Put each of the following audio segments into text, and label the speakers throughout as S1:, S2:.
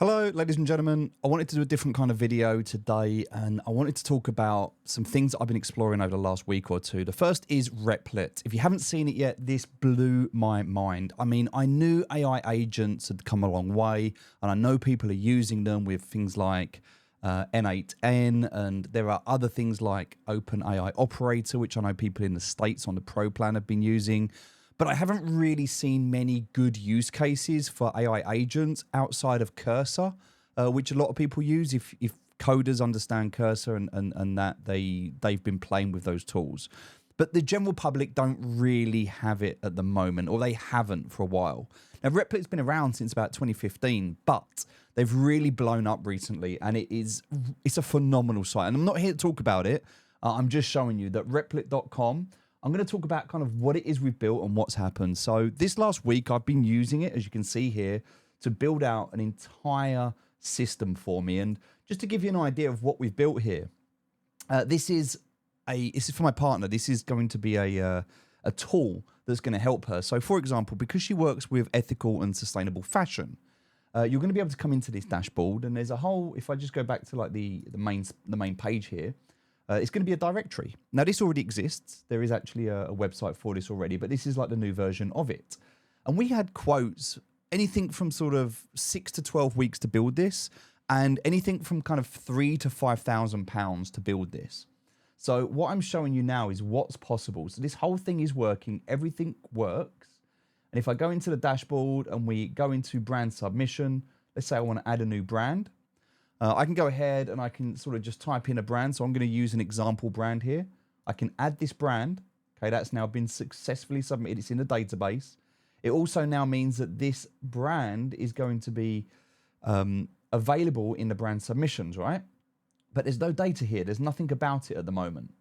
S1: Hello, ladies and gentlemen. I wanted to do a different kind of video today, and I wanted to talk about some things that I've been exploring over the last week or two. The first is Replit. If you haven't seen it yet, this blew my mind. I mean, I knew AI agents had come a long way, and I know people are using them with things like N8N, and there are other things like OpenAI Operator, which I know people in the States on the Pro plan have been using. But I haven't really seen many good use cases for AI agents outside of Cursor, which a lot of people use if coders understand Cursor and that they've been playing with those tools. But the general public don't really have it at the moment, or they haven't for a while. Now, Replit's been around since about 2015, but they've really blown up recently, and it's a phenomenal site. And I'm not here to talk about it. I'm just showing you that Replit.com. I'm going to talk about kind of what it is we've built and what's happened. So this last week, I've been using it, as you can see here, to build out an entire system for me. And just to give you an idea of what we've built here, this is for my partner. This is going to be a tool that's going to help her. So for example, because she works with ethical and sustainable fashion, you're going to be able to come into this dashboard, and there's a whole, if I just go back to like the main page here, it's going to be a directory. Now, this already exists. There is actually a website for this already, but this is like the new version of it. And we had quotes, anything from sort of 6 to 12 weeks to build this, and anything from kind of £3,000 to £5,000 to build this. So what I'm showing you now is what's possible. So this whole thing is working. Everything works. And if I go into the dashboard and we go into brand submission, let's say I want to add a new brand. I can go ahead and I can sort of just type in a brand. So I'm going to use an example brand here. I can add this brand. Okay, that's now been successfully submitted. It's in the database. It also now means that this brand is going to be available in the brand submissions, right? But there's no data here. There's nothing about it at the moment.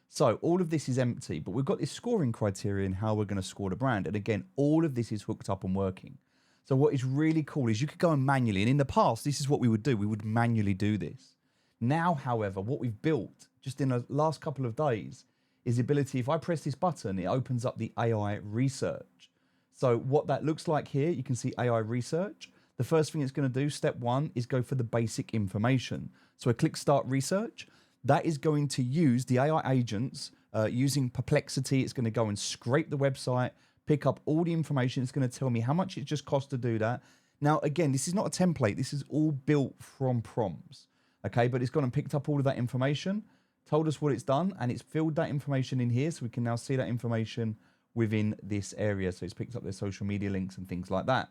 S1: So all of this is empty, but we've got this scoring criteria in how we're going to score the brand. And again, all of this is hooked up and working. So what is really cool is you could go and manually, and in the past, this is what we would do. We would manually do this. Now, however, what we've built just in the last couple of days is the ability, if I press this button, it opens up the AI research. So what that looks like here, you can see AI research. The first thing it's going to do, step one, is go for the basic information. So I click start research. That is going to use the AI agents using Perplexity. It's going to go and scrape the website, pick up all the information. It's going to tell me how much it just cost to do that. Now, again, this is not a template. This is all built from prompts, okay? But it's gone and picked up all of that information, told us what it's done, and it's filled that information in here, so we can now see that information within this area. So it's picked up their social media links and things like that.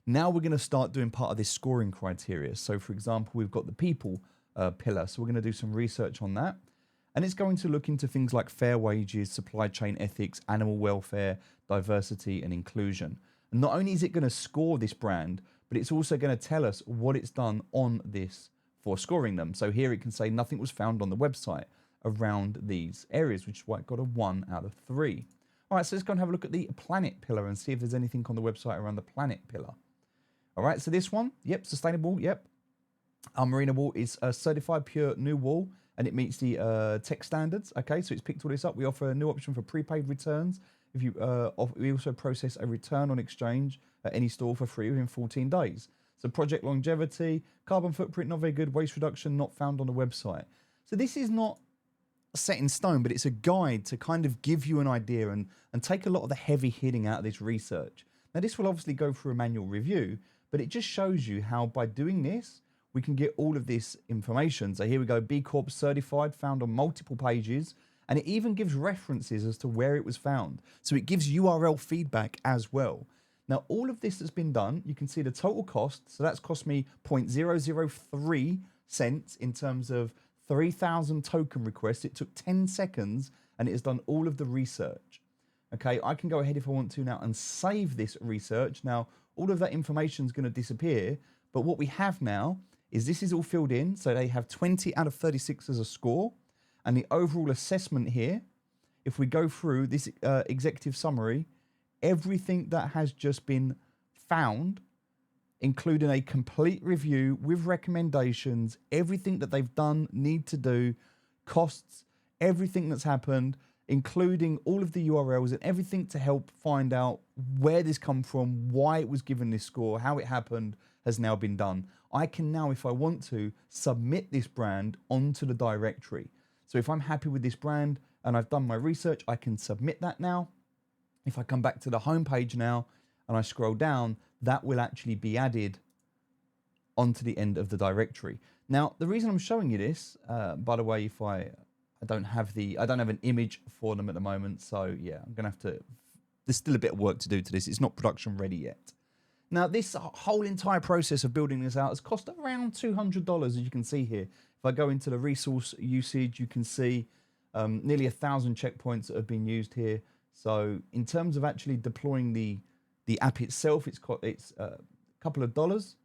S1: Now we're going to start doing part of this scoring criteria. So, for example, we've got the people pillar. So we're going to do some research on that. And it's going to look into things like fair wages, supply chain ethics, animal welfare, diversity, and inclusion. And not only is it going to score this brand, but it's also going to tell us what it's done on this for scoring them. So here it can say nothing was found on the website around these areas, which is why it got a 1 out of 3. All right, so let's go and have a look at the planet pillar and see if there's anything on the website around the planet pillar. All right, so this one, yep, sustainable, yep. Our Marina wool is a certified pure new wool, and it meets the tech standards. Okay, so it's picked all this up. We offer a new option for prepaid returns. If you we also process a return on exchange at any store for free within 14 days. So project longevity, carbon footprint not very good, waste reduction not found on the website. So this is not set in stone, but it's a guide to kind of give you an idea and take a lot of the heavy hitting out of this research. Now this will obviously go through a manual review, but it just shows you how by doing this, we can get all of this information. So here we go, B Corp certified, found on multiple pages, and it even gives references as to where it was found. So it gives URL feedback as well. Now, all of this has been done. You can see the total cost. So that's cost me 0.003 cents in terms of 3,000 token requests. It took 10 seconds, and it has done all of the research. Okay, I can go ahead if I want to now and save this research. Now, all of that information is going to disappear, but what we have now is this is all filled in. So they have 20 out of 36 as a score. And the overall assessment here, if we go through this executive summary, everything that has just been found, including a complete review with recommendations, everything that they've done, need to do, costs, everything that's happened, including all of the URLs and everything to help find out where this come from, why it was given this score, how it happened, has now been done. I can now, if I want to, submit this brand onto the directory. So if I'm happy with this brand and I've done my research, I can submit that now. If I come back to the home page now and I scroll down, that will actually be added onto the end of the directory. Now, the reason I'm showing you this, by the way, if I don't have an image for them at the moment, so yeah, I'm gonna have to. There's still a bit of work to do to this. It's not production ready yet. Now, this whole entire process of building this out has cost around $200, as you can see here. If I go into the resource usage, you can see nearly 1,000 checkpoints that have been used here. So in terms of actually deploying the app itself, it's a couple of dollars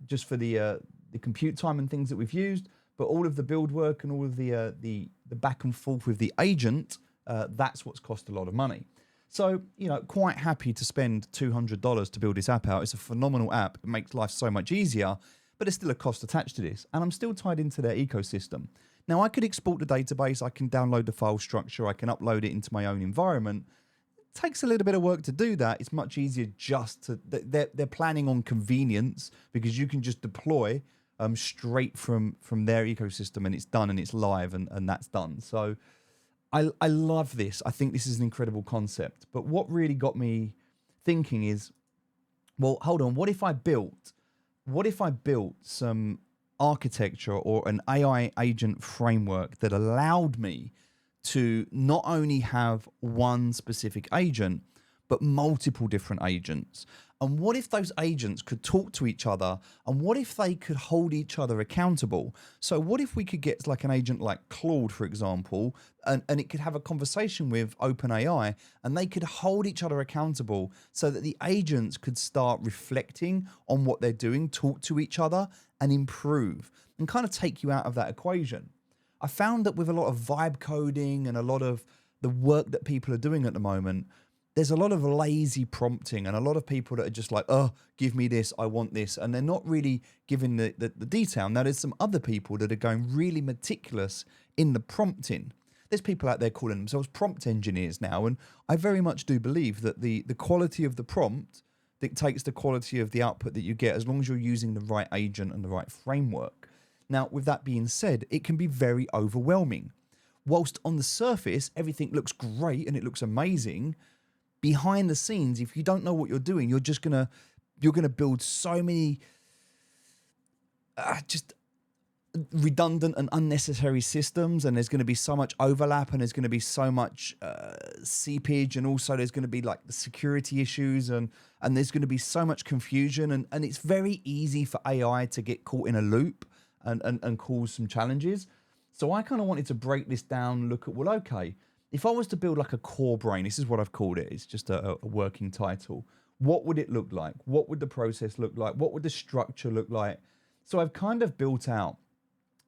S1: just for the compute time and things that we've used. But all of the build work and all of the back and forth with the agent, that's what's cost a lot of money. So, you know, quite happy to spend $200 to build this app out. It's a phenomenal app. It makes life so much easier, but there's still a cost attached to this. And I'm still tied into their ecosystem. Now, I could export the database. I can download the file structure. I can upload it into my own environment. It takes a little bit of work to do that. It's much easier just to... They're planning on convenience because you can just deploy straight from their ecosystem and it's done and it's live and that's done. So... I love this. I think this is an incredible concept. But what really got me thinking is, well, hold on. What if I built some architecture or an AI agent framework that allowed me to not only have one specific agent, but multiple different agents? And what if those agents could talk to each other? And what if they could hold each other accountable? So what if we could get like an agent like Claude, for example, and it could have a conversation with OpenAI and they could hold each other accountable so that the agents could start reflecting on what they're doing, talk to each other and improve and kind of take you out of that equation. I found that with a lot of vibe coding and a lot of the work that people are doing at the moment, there's a lot of lazy prompting and a lot of people that are just like, oh, give me this, I want this. And they're not really giving the detail. Now, there's some other people that are going really meticulous in the prompting. There's people out there calling themselves prompt engineers now. And I very much do believe that the quality of the prompt dictates the quality of the output that you get as long as you're using the right agent and the right framework. Now, with that being said, it can be very overwhelming. Whilst on the surface, everything looks great and it looks amazing, behind the scenes, if you don't know what you're doing, you're gonna build so many just redundant and unnecessary systems, and there's going to be so much overlap, and there's going to be so much seepage, and also there's going to be like the security issues, and there's going to be so much confusion, and it's very easy for AI to get caught in a loop and cause some challenges. So I kind of wanted to break this down, look at, well, okay, if I was to build like a core brain, this is what I've called it, it's just a working title. What would it look like? What would the process look like? What would the structure look like? So I've kind of built out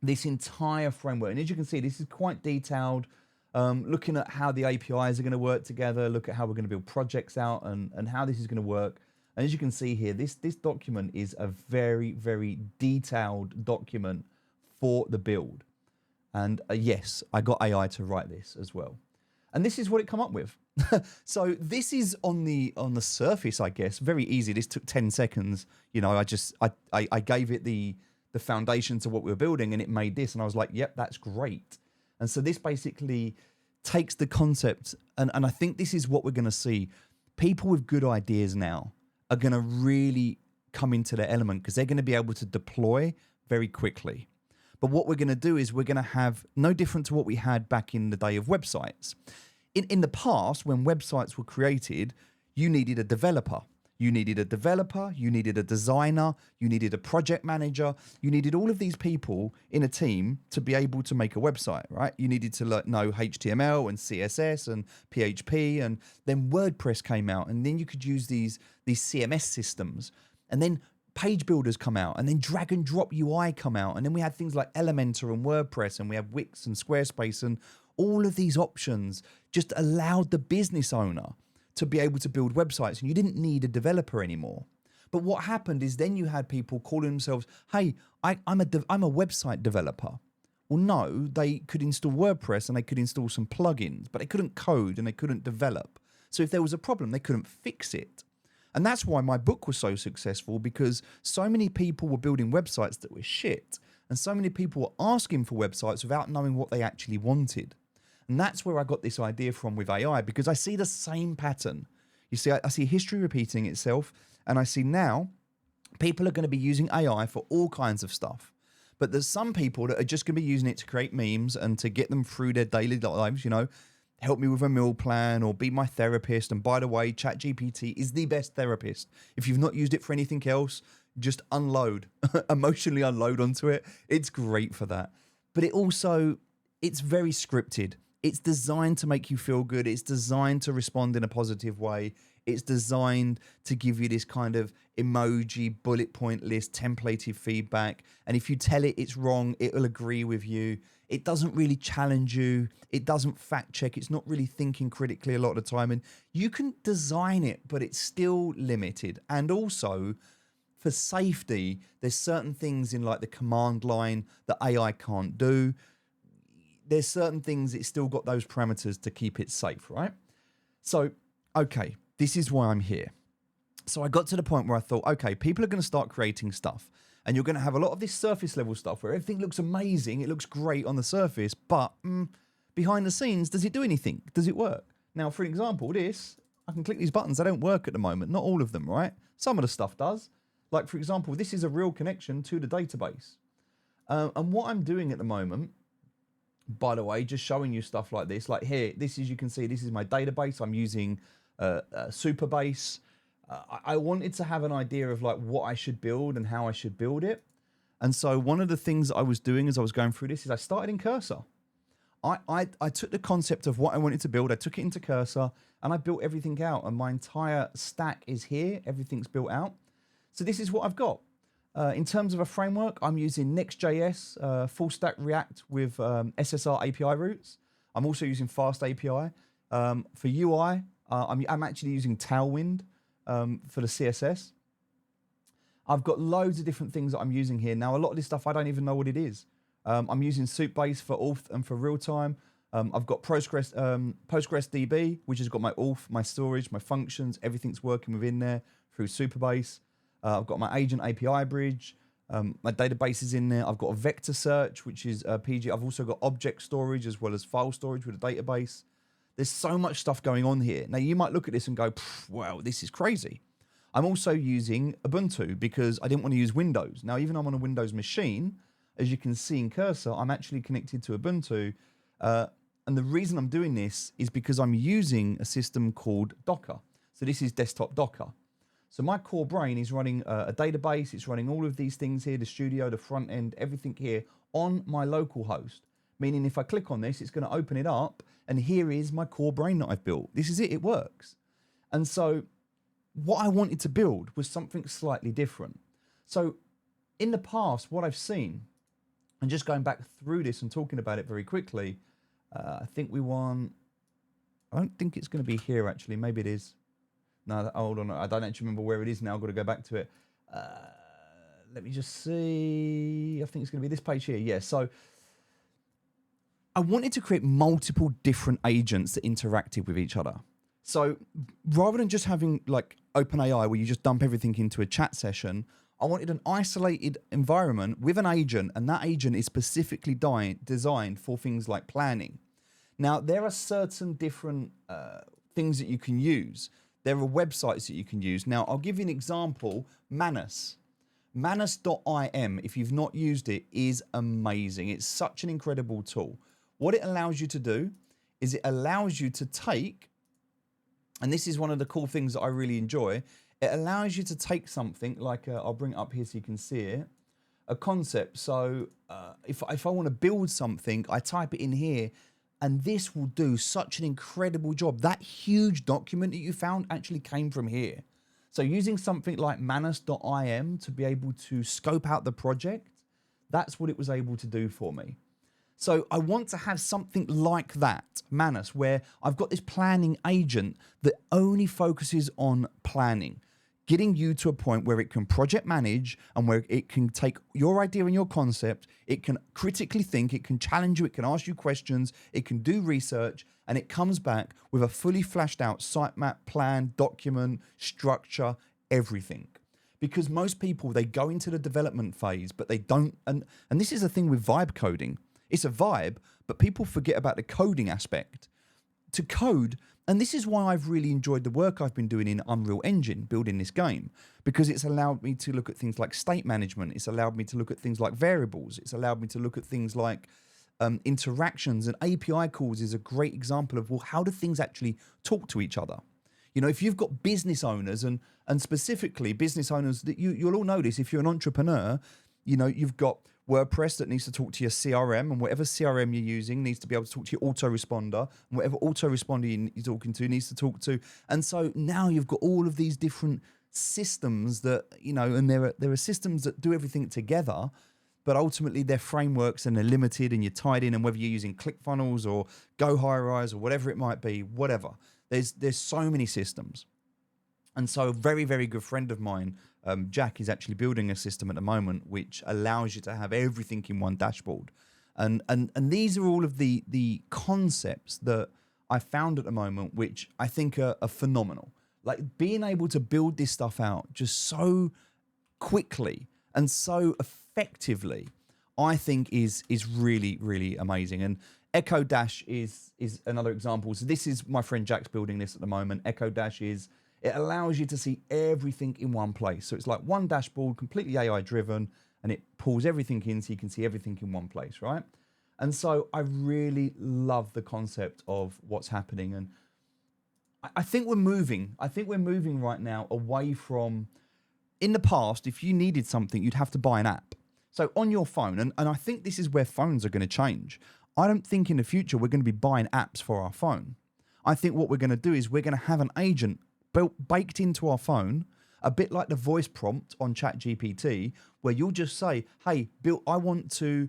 S1: this entire framework. And as you can see, this is quite detailed, looking at how the APIs are going to work together, look at how we're going to build projects out and how this is going to work. And as you can see here, this document is a very, very detailed document for the build. And yes, I got AI to write this as well. And this is what it come up with. So this is on the surface, I guess, very easy. This took 10 seconds. You know, I gave it the foundation to what we were building and it made this. And I was like, yep, that's great. And so this basically takes the concept. And I think this is what we're going to see. People with good ideas now are going to really come into their element because they're going to be able to deploy very quickly. But what we're going to do is we're going to have no different to what we had back in the day of websites. In the past, when websites were created, you needed a developer. You needed a developer, you needed a designer, you needed a project manager, you needed all of these people in a team to be able to make a website, right? You needed to know HTML and CSS and PHP, and then WordPress came out, and then you could use these CMS systems, and then page builders come out, and then drag and drop UI come out, and then we had things like Elementor and WordPress, and we have Wix and Squarespace, and all of these options just allowed the business owner to be able to build websites, and you didn't need a developer anymore. But what happened is then you had people calling themselves, hey, I'm a website developer. Well, no, they could install WordPress and they could install some plugins, but they couldn't code and they couldn't develop. So if there was a problem, they couldn't fix it. And that's why my book was so successful, because so many people were building websites that were shit. And so many people were asking for websites without knowing what they actually wanted. And that's where I got this idea from with AI, because I see the same pattern. You see, I see history repeating itself, and I see now people are going to be using AI for all kinds of stuff. But there's some people that are just going to be using it to create memes and to get them through their daily lives, you know, help me with a meal plan or be my therapist. And by the way, ChatGPT is the best therapist. If you've not used it for anything else, just unload, emotionally unload onto it. It's great for that. But it's very scripted. It's designed to make you feel good. It's designed to respond in a positive way. It's designed to give you this kind of emoji, bullet point list, templated feedback. And if you tell it it's wrong, it'll agree with you. It doesn't really challenge you. It doesn't fact check. It's not really thinking critically a lot of the time. And you can design it, but it's still limited. And also, for safety, there's certain things in like the command line that AI can't do. There's certain things it's still got those parameters to keep it safe, right? So, okay, this is why I'm here. So I got to the point where I thought, okay, people are going to start creating stuff, and you're going to have a lot of this surface level stuff where everything looks amazing. It looks great on the surface, but behind the scenes, does it do anything? Does it work? Now, for example, I can click these buttons. They don't work at the moment. Not all of them, right? Some of the stuff does. Like, for example, this is a real connection to the database. And what I'm doing at the moment, by the way, just showing you stuff like this, like here, you can see this is my database. I'm using Superbase. I wanted to have an idea of like what I should build and how I should build it. And so one of the things I was doing as I was going through this is I started in Cursor. I took the concept of what I wanted to build, I took it into Cursor, and I built everything out. And my entire stack is here. Everything's built out. So this is what I've got. In terms of a framework, I'm using Next.js, full stack React with SSR API routes. I'm also using Fast API. For UI, I'm actually using Tailwind for the CSS. I've got loads of different things that I'm using here. Now, a lot of this stuff, I don't even know what it is. I'm using Supabase for auth and for real time. I've got PostgreSDB, which has got my auth, my storage, my functions, everything's working within there through Supabase. I've got my agent API bridge. My database is in there. I've got a vector search, which is PG. I've also got object storage as well as file storage with a database. There's so much stuff going on here. Now, you might look at this and go, wow, this is crazy. I'm also using Ubuntu because I didn't want to use Windows. Now, even though I'm on a Windows machine, as you can see in Cursor, I'm actually connected to Ubuntu. And the reason I'm doing this is because I'm using a system called Docker. So this is desktop Docker. So my core brain is running a database. It's running all of these things here, the studio, the front end, everything here on my local host. Meaning if I click on this, it's going to open it up. And here is my core brain that I've built. This is it. It works. And so what I wanted to build was something slightly different. So in the past, what I've seen, and just going back through this and talking about it very quickly, I think we want, I don't think it's going to be here actually. Maybe it is. No, hold on. I don't actually remember where it is now. I've got to go back to it. Let me just see. I think it's going to be this page here. Yeah. So I wanted to create multiple different agents that interacted with each other. So rather than just having like OpenAI where you just dump everything into a chat session, I wanted an isolated environment with an agent, and that agent is specifically designed for things like planning. Now, there are certain different things that you can use. There are websites that you can use. Now, I'll give you an example. Manus. Manus.im, if you've not used it, is amazing. It's such an incredible tool. What it allows you to do is it allows you to take, and this is one of the cool things that I really enjoy, it allows you to take something like, I'll bring it up here so you can see it, a concept. So if I want to build something, I type it in here, and this will do such an incredible job. That huge document that you found actually came from here. So using something like Manus.im to be able to scope out the project, that's what it was able to do for me. So I want to have something like that, Manus, where I've got this planning agent that only focuses on planning. getting you to a point where it can project manage and where it can take your idea and your concept, it can critically think, it can challenge you, it can ask you questions, it can do research, and it comes back with a fully flashed out sitemap, plan, document, structure, everything. Because most people, they go into the development phase, but they don't, and this is the thing with vibe coding. It's a vibe, but people forget about the coding aspect. To code, and this is why I've really enjoyed the work I've been doing in Unreal Engine, building this game, because it's allowed me to look at things like state management. It's allowed me to look at things like variables. It's allowed me to look at things like interactions, and API calls is a great example of, well, how do things actually talk to each other? You know, if you've got business owners and specifically business owners that you'll all know this, if you're an entrepreneur, you know, you've got WordPress that needs to talk to your CRM, and whatever CRM you're using needs to be able to talk to your autoresponder, and whatever autoresponder you're talking to needs to talk to. And so now you've got all of these different systems that, you know, and there are systems that do everything together, but ultimately they're frameworks and they're limited and you're tied in, and whether you're using ClickFunnels or GoHighRise or whatever it might be, whatever. There's so many systems. And so a very, very good friend of mine, Jack, is actually building a system at the moment which allows you to have everything in one dashboard. And these are all of the concepts that I found at the moment, which I think are phenomenal. Like being able to build this stuff out just so quickly and so effectively, I think is really, really amazing. And Echo Dash is another example. So this is my friend Jack's building this at the moment. Echo Dash it allows you to see everything in one place. So it's like one dashboard, completely AI driven, and it pulls everything in so you can see everything in one place, right? And so I really love the concept of what's happening. And I think we're moving. I think we're moving right now away from, in the past, if you needed something, you'd have to buy an app. So on your phone, and I think this is where phones are going to change. I don't think in the future we're going to be buying apps for our phone. I think what we're going to do is we're going to have an agent baked into our phone, a bit like the voice prompt on ChatGPT, where you'll just say, hey, Bill, I want to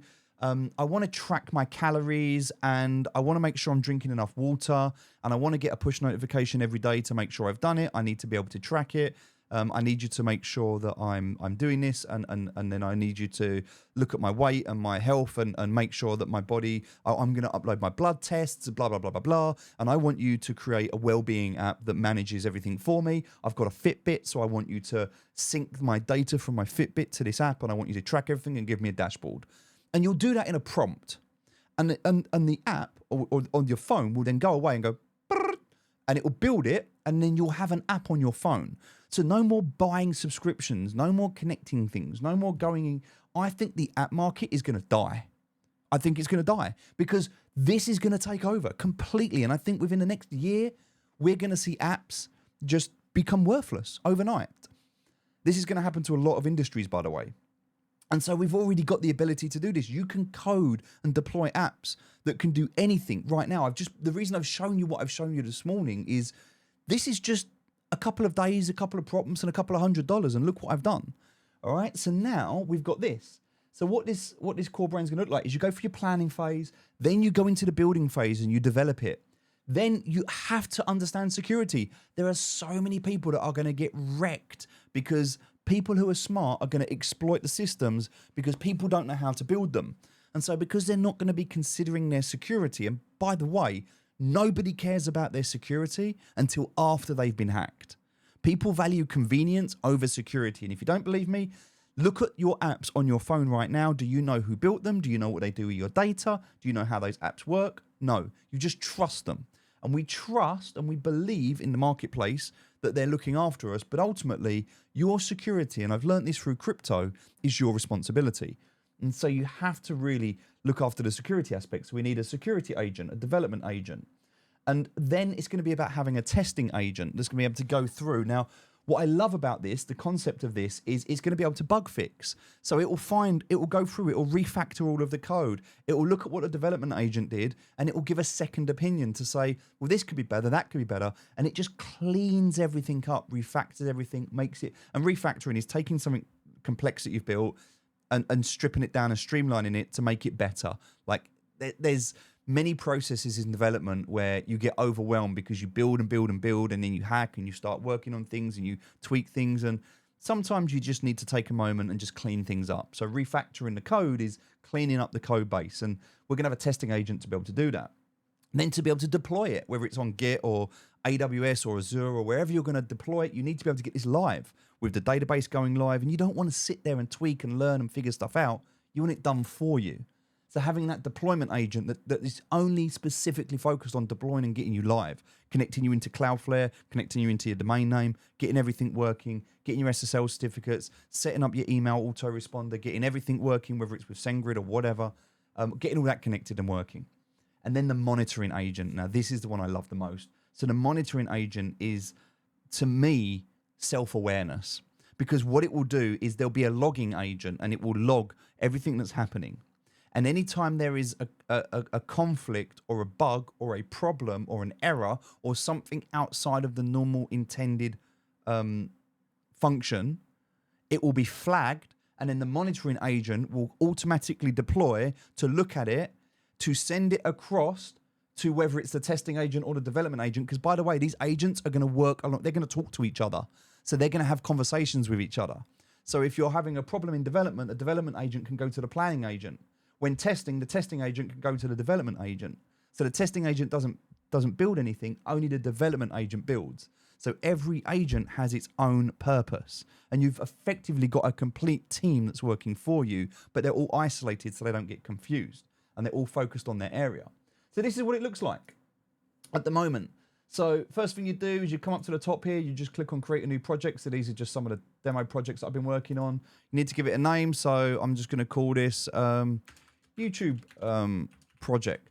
S1: track my calories, and I want to make sure I'm drinking enough water, and I want to get a push notification every day to make sure I've done it. I need to be able to track it. I need you to make sure that I'm doing this, and then I need you to look at my weight and my health and make sure that my body, I'm going to upload my blood tests, blah, blah, blah, blah, blah. And I want you to create a well-being app that manages everything for me. I've got a Fitbit, so I want you to sync my data from my Fitbit to this app, and I want you to track everything and give me a dashboard. And you'll do that in a prompt. And the app or on your phone will then go away and go, and it will build it, and then you'll have an app on your phone. So no more buying subscriptions, no more connecting things, no more going in. I think the app market is going to die. I think it's going to die because this is going to take over completely. And I think within the next year, we're going to see apps just become worthless overnight. This is going to happen to a lot of industries, by the way. And so we've already got the ability to do this. You can code and deploy apps that can do anything right now. The reason I've shown you what I've shown you this morning is this is just a couple of days, a couple of prompts, and a couple of $100, and look what I've done. All right, so now we've got this. So what this core brain is going to look like is you go for your planning phase, then you go into the building phase and you develop it. Then you have to understand security. There are so many people that are going to get wrecked because people who are smart are going to exploit the systems because people don't know how to build them. And so because they're not going to be considering their security, and by the way, nobody cares about their security until after they've been hacked. People value convenience over security. And if you don't believe me, look at your apps on your phone right now. Do you know who built them? Do you know what they do with your data? Do you know how those apps work? No, you just trust them. And we trust and we believe in the marketplace that they're looking after us. But ultimately, your security, and I've learned this through crypto, is your responsibility. And so you have to really look after the security aspects. We need a security agent, a development agent. And then it's going to be about having a testing agent that's going to be able to go through. Now, what I love about this, the concept of this, is it's going to be able to bug fix. So it will go through, it will refactor all of the code. It will look at what a development agent did, and it will give a second opinion to say, well, this could be better, that could be better. And it just cleans everything up, refactors everything, makes it, and refactoring is taking something complex that you've built and stripping it down and streamlining it to make it better. Like there's many processes in development where you get overwhelmed because you build and build and build, and then you hack and you start working on things and you tweak things. And sometimes you just need to take a moment and just clean things up. So refactoring the code is cleaning up the code base. And we're going to have a testing agent to be able to do that. And then to be able to deploy it, whether it's on Git or AWS or Azure or wherever you're going to deploy it, you need to be able to get this live with the database going live. And you don't want to sit there and tweak and learn and figure stuff out. You want it done for you. So having that deployment agent that is only specifically focused on deploying and getting you live, connecting you into Cloudflare, connecting you into your domain name, getting everything working, getting your SSL certificates, setting up your email autoresponder, getting everything working, whether it's with SendGrid or whatever, getting all that connected and working. And then the monitoring agent. Now, this is the one I love the most. So the monitoring agent is, to me, self-awareness. Because what it will do is there'll be a logging agent and it will log everything that's happening. And anytime there is a conflict or a bug or a problem or an error or something outside of the normal intended function, it will be flagged, and then the monitoring agent will automatically deploy to look at it, to send it across to whether it's the testing agent or the development agent. Because by the way, these agents are going to work along, they're going to talk to each other. So they're going to have conversations with each other. So if you're having a problem in development, the development agent can go to the planning agent. When testing, the testing agent can go to the development agent. So the testing agent doesn't build anything, only the development agent builds. So every agent has its own purpose. And you've effectively got a complete team that's working for you, but they're all isolated so they don't get confused. And they're all focused on their area. So this is what it looks like at the moment. So first thing you do is you come up to the top here, you just click on create a new project. So these are just some of the demo projects that I've been working on. You need to give it a name. So I'm just going to call this YouTube project.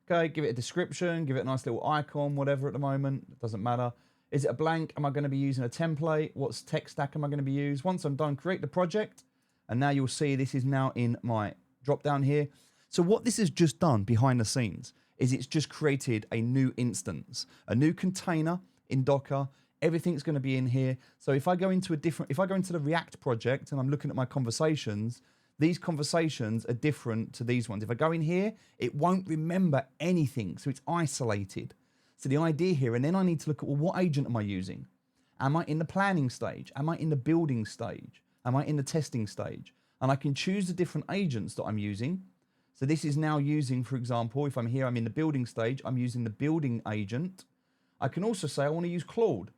S1: Okay, give it a description, give it a nice little icon, whatever at the moment. It doesn't matter. Is it a blank? Am I going to be using a template? What tech stack am I going to be using? Once I'm done, create the project. And now you'll see this is now in my drop down here. So what this has just done behind the scenes is it's just created a new instance, a new container in Docker. Everything's going to be in here. So if I go into the React project and I'm looking at my conversations, these conversations are different to these ones. If I go in here, it won't remember anything. So it's isolated. So the idea here, and then I need to look at, well, what agent am I using? Am I in the planning stage? Am I in the building stage? Am I in the testing stage? And I can choose the different agents that I'm using. So this is now using, for example, if I'm here, I'm in the building stage, I'm using the building agent. I can also say I want to use Claude.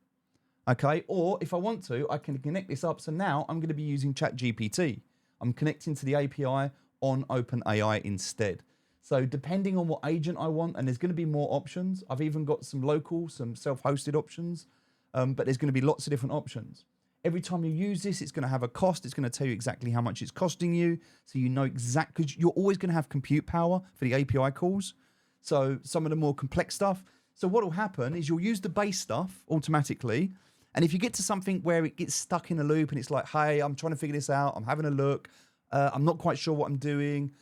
S1: Okay, or if I want to, I can connect this up. So now I'm going to be using ChatGPT. I'm connecting to the API on OpenAI instead. So depending on what agent I want, and there's going to be more options. I've even got some local, some self-hosted options, but there's going to be lots of different options. Every time you use this, it's going to have a cost. It's going to tell you exactly how much it's costing you. So you know exactly, because you're always going to have compute power for the API calls. So some of the more complex stuff. So what will happen is you'll use the base stuff automatically. And if you get to something where it gets stuck in a loop and it's like, hey, I'm trying to figure this out. I'm having a look. I'm not quite sure what I'm doing.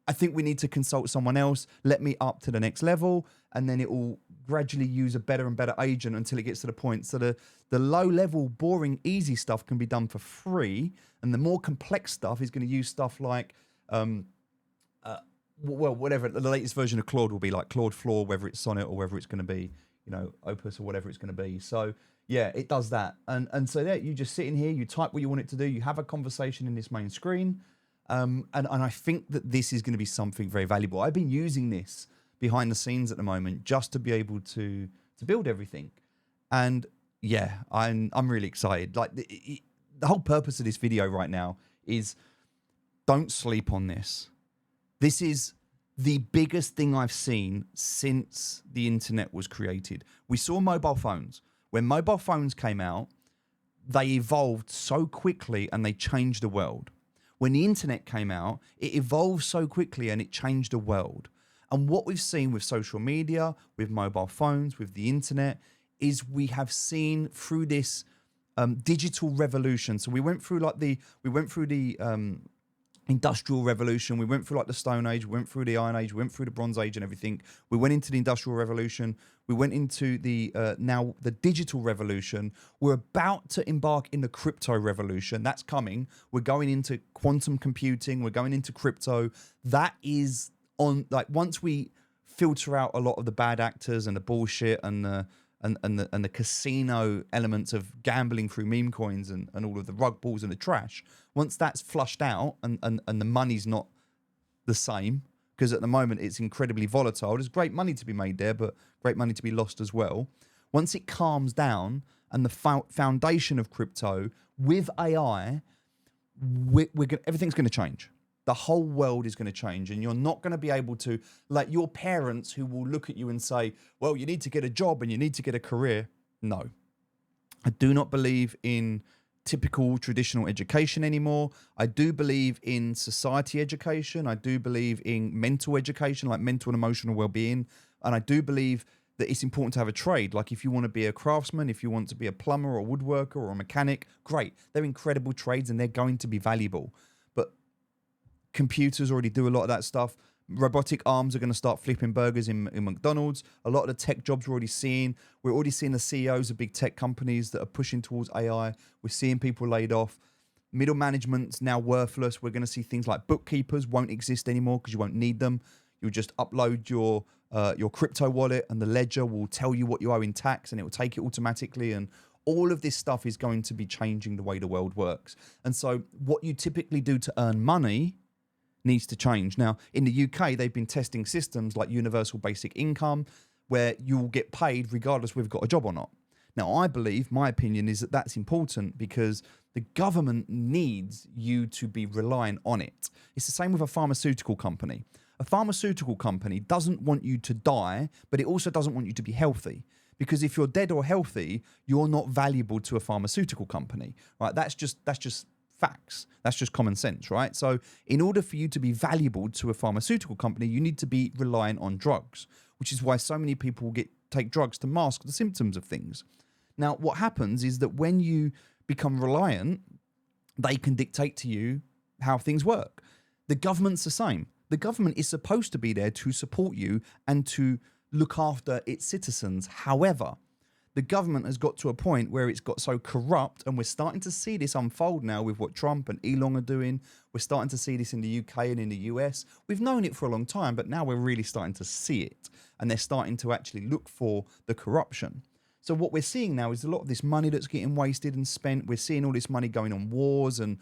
S1: I think we need to consult someone else. Let me up to the next level. And then it will gradually use a better and better agent until it gets to the point. So the low level, boring, easy stuff can be done for free. And the more complex stuff is going to use stuff like, well, whatever. The latest version of Claude will be like Claude Floor, whether it's Sonnet or whether it's going to be, you know, Opus or whatever it's going to be. So yeah, it does that. And so there, you just sit in here, you type what you want it to do. You have a conversation in this main screen. And I think that this is going to be something very valuable. I've been using this behind the scenes at the moment just to be able to build everything. And yeah, I'm really excited. Like the whole purpose of this video right now is don't sleep on this. This is the biggest thing I've seen since the internet was created. We saw mobile phones. When mobile phones came out, they evolved so quickly and they changed the world. When the internet came out, it evolved so quickly and it changed the world. And what we've seen with social media, with mobile phones, with the internet, is we have seen through this digital revolution. So we went through the Industrial Revolution, we went through like the Stone Age, we went through the Iron Age, we went through the Bronze Age and everything. We went into the Industrial Revolution, we went into the now the digital revolution. We're about to embark in the crypto revolution. That's coming. We're going into quantum computing, we're going into crypto. That is on, like, once we filter out a lot of the bad actors and the bullshit and the casino elements of gambling through meme coins and all of the rug balls and the trash, once that's flushed out and the money's not the same, because at the moment it's incredibly volatile. There's great money to be made there, but great money to be lost as well. Once it calms down and the foundation of crypto with AI, everything's going to change. The whole world is going to change, and you're not going to be able to, like your parents who will look at you and say, well, you need to get a job and you need to get a career. No, I do not believe in typical traditional education anymore. I do believe in society education. I do believe in mental education, like mental and emotional well-being. And I do believe that it's important to have a trade. Like if you want to be a craftsman, if you want to be a plumber or a woodworker or a mechanic, great. They're incredible trades and they're going to be valuable. But computers already do a lot of that stuff. Robotic arms are going to start flipping burgers in McDonald's. A lot of the tech jobs we're already seeing. We're already seeing the CEOs of big tech companies that are pushing towards AI. We're seeing people laid off. Middle management's now worthless. We're going to see things like bookkeepers won't exist anymore because you won't need them. You'll just upload your crypto wallet and the ledger will tell you what you owe in tax and it will take it automatically. And all of this stuff is going to be changing the way the world works. And so what you typically do to earn money needs to change. Now, in the UK, they've been testing systems like universal basic income, where you'll get paid regardless whether you've got a job or not. Now, I believe, my opinion is that that's important because the government needs you to be reliant on it. It's the same with a pharmaceutical company. A pharmaceutical company doesn't want you to die, but it also doesn't want you to be healthy. Because if you're dead or healthy, you're not valuable to a pharmaceutical company, right? That's just facts. That's just common sense, right? So in order for you to be valuable to a pharmaceutical company, you need to be reliant on drugs, which is why so many people take drugs to mask the symptoms of things. Now, what happens is that when you become reliant, they can dictate to you how things work. The government's the same. The government is supposed to be there to support you and to look after its citizens. However, the government has got to a point where it's got so corrupt, and we're starting to see this unfold now with what Trump and Elon are doing. We're starting to see this in the UK and in the US. We've known it for a long time, but now we're really starting to see it, and they're starting to actually look for the corruption. So what we're seeing now is a lot of this money that's getting wasted and spent. We're seeing all this money going on wars and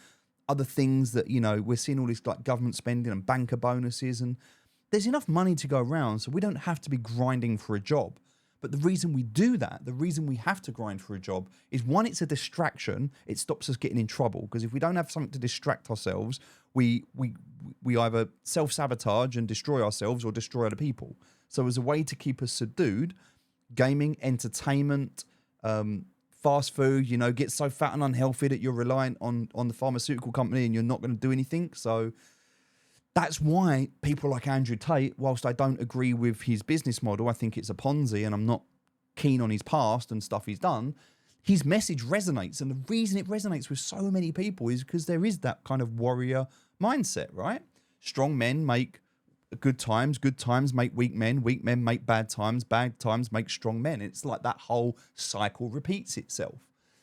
S1: other things that, we're seeing all this like government spending and banker bonuses, and there's enough money to go around, so we don't have to be grinding for a job. But the reason we do that, the reason we have to grind for a job is, one, it's a distraction. It stops us getting in trouble, because if we don't have something to distract ourselves, we either self-sabotage and destroy ourselves or destroy other people. So as a way to keep us subdued, gaming, entertainment, fast food, get so fat and unhealthy that you're reliant on the pharmaceutical company and you're not going to do anything. So that's why people like Andrew Tate, whilst I don't agree with his business model, I think it's a Ponzi and I'm not keen on his past and stuff he's done, his message resonates. And the reason it resonates with so many people is because there is that kind of warrior mindset, right? Strong men make good times make weak men make bad times make strong men. It's like that whole cycle repeats itself.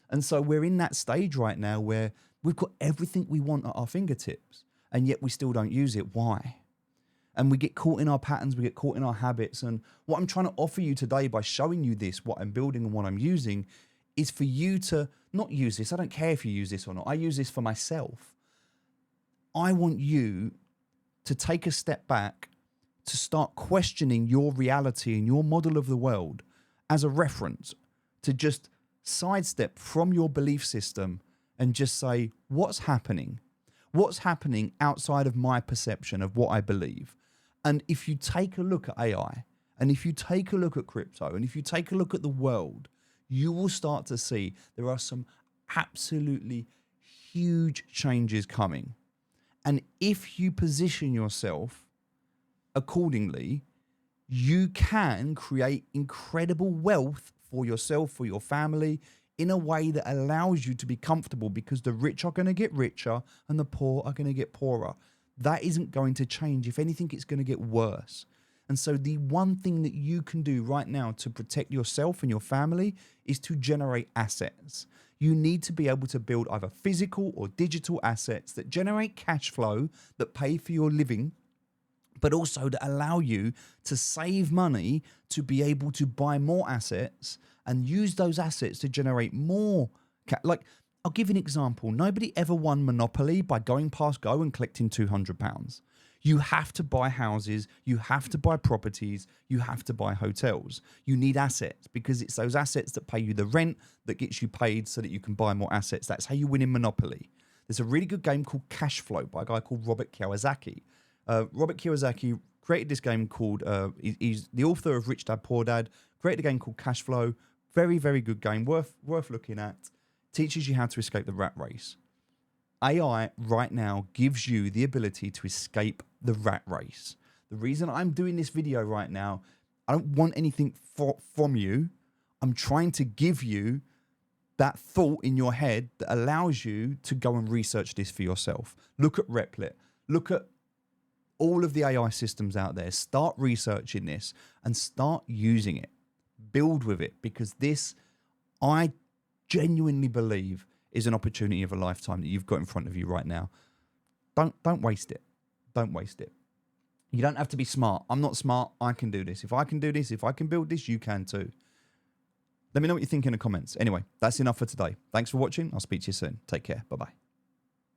S1: And so we're in that stage right now where we've got everything we want at our fingertips, and yet we still don't use it. Why? And we get caught in our patterns, we get caught in our habits. And what I'm trying to offer you today by showing you this, what I'm building and what I'm using, is for you to not use this. I don't care if you use this or not. I use this for myself. I want you to take a step back, to start questioning your reality and your model of the world as a reference, to just sidestep from your belief system and just say, what's happening? What's happening outside of my perception of what I believe? And if you take a look at AI, and if you take a look at crypto, and if you take a look at the world, you will start to see there are some absolutely huge changes coming. And if you position yourself accordingly, you can create incredible wealth for yourself, for your family, in a way that allows you to be comfortable, because the rich are going to get richer and the poor are going to get poorer. That isn't going to change. If anything, it's going to get worse. And so the one thing that you can do right now to protect yourself and your family is to generate assets. You need to be able to build either physical or digital assets that generate cash flow, that pay for your living, but also that allow you to save money to be able to buy more assets and use those assets to generate more. Like, I'll give you an example. Nobody ever won Monopoly by going past Go and collecting £200. You have to buy houses, you have to buy properties, you have to buy hotels. You need assets because it's those assets that pay you the rent that gets you paid so that you can buy more assets. That's how you win in Monopoly. There's a really good game called Cash Flow by a guy called Robert Kiyosaki. Robert Kiyosaki created this game called, he's the author of Rich Dad, Poor Dad, created a game called Cash Flow. Very, very good game, worth looking at. Teaches you how to escape the rat race. AI right now gives you the ability to escape the rat race. The reason I'm doing this video right now, I don't want anything from you. I'm trying to give you that thought in your head that allows you to go and research this for yourself. Look at Replit. Look at all of the AI systems out there. Start researching this and start using it. Build with it, because this, I genuinely believe, is an opportunity of a lifetime that you've got in front of you right now. Don't waste it. Don't waste it. You don't have to be smart. I'm not smart. I can do this. If I can do this, if I can build this, you can too. Let me know what you think in the comments. Anyway, that's enough for today. Thanks for watching. I'll speak to you soon. Take care. Bye-bye.